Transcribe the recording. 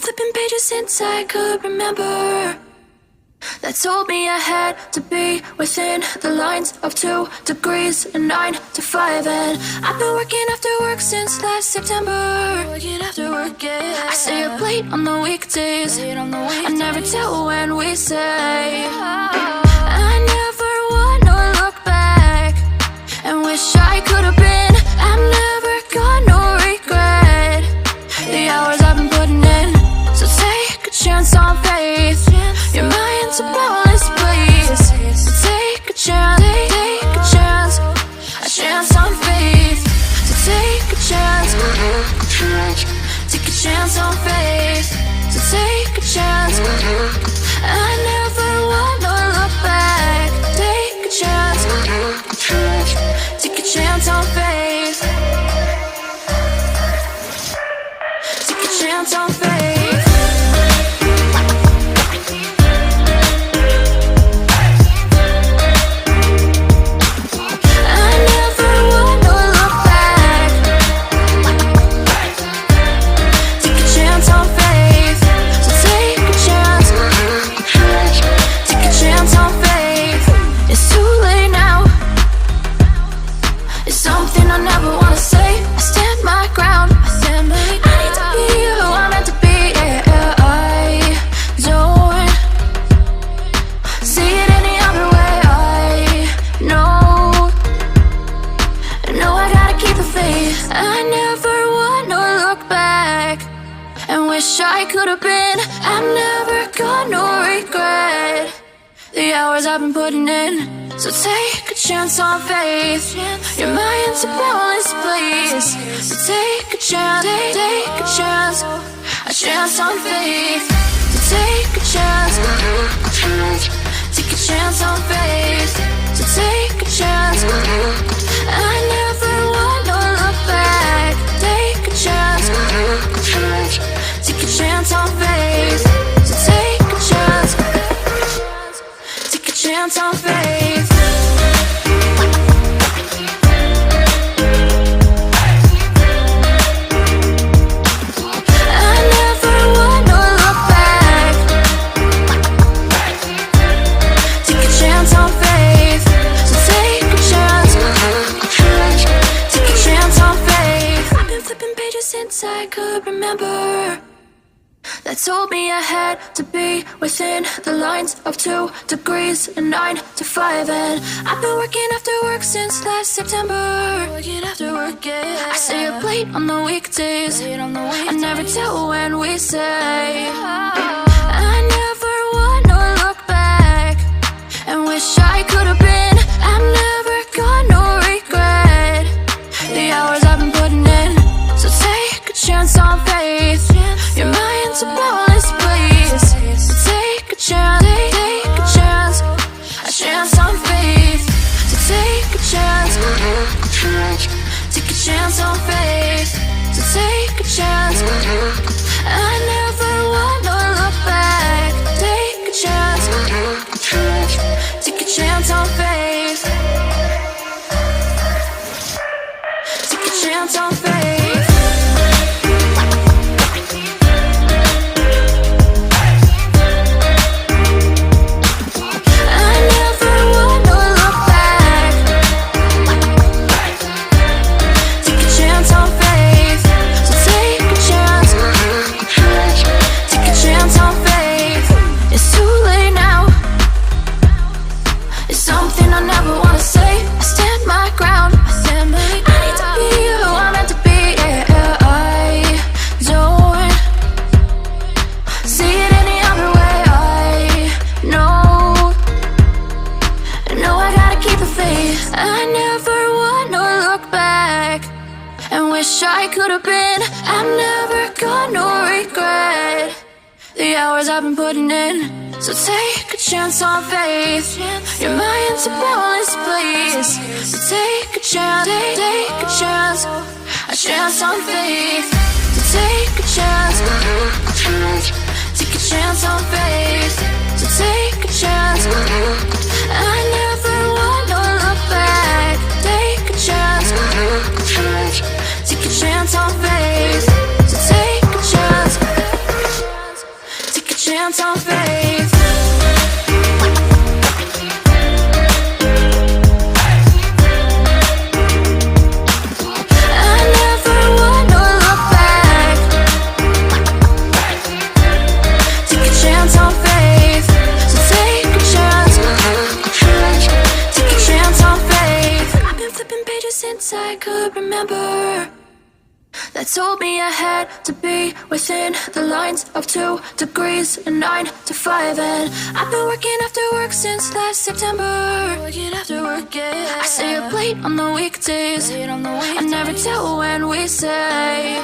flipping pages since I could remember, that told me I had to be within the lines of 2 degrees and 9 to 5. And I've been working after work since last September. Working after work, yeah. I stay up late on the weekdays. I never tell when we say. I never wanna look back and wish I could have been. I've never got no regret. The hours I've been putting in, so take a chance on faith. Your mind's a boundless place. So take a chance, take a chance, a chance on faith. So take a chance, take a chance on faith. So take a chance. I never wanna look back. Take a chance, take a chance on faith. Take a chance on faith. I could have been. I've never got no regret. The hours I've been putting in, so take a chance on faith. Your mind's a boundless place. So take a chance, take a chance, a chance on faith. So take a chance, take a chance on faith. So take a chance. I never wanna look back. Take a chance. Take a chance on faith. So take a chance. Take a chance on faith. I never wanna look back. Take a chance on faith. So take a chance. Take a chance on faith. I've been flipping pages since I could remember, that told me I had to be within the lines of 2 degrees and 9 to 5. And I've been working after work since last September. Working after work, yeah. I stay up late on the weekdays. I never tell when we say. I never wanna look back and wish I could have been. I've never got no regret. The hours I've been putting in, so take a chance on faith. Your mind's a boundless place. So take a chance, take a chance, a chance on faith. So take a chance, take a chance on faith. So take a chance. I never wanna look back. Take a chance, take a chance on faith. Take a chance on faith. I never wanna look back and wish I could have been. I've never got no regret. The hours I've been putting in, so take a chance on faith. Your mind's a boundless place. So take a chance, take a chance, a chance on faith. So take a chance, take a chance on faith. So take a chance. I never wanna look back. Take a chance, take a chance on faith. So take a chance. chance on faith. I never wanna look back. Take a chance on faith. So take a chance. Take a chance on faith. I've been flipping pages since I could remember. That told me I had to be within the lines of 2 degrees and 9 to 5. And I've been working after work since last September. Working after work, yeah. I stay up late on the weekdays. I never tell when we say.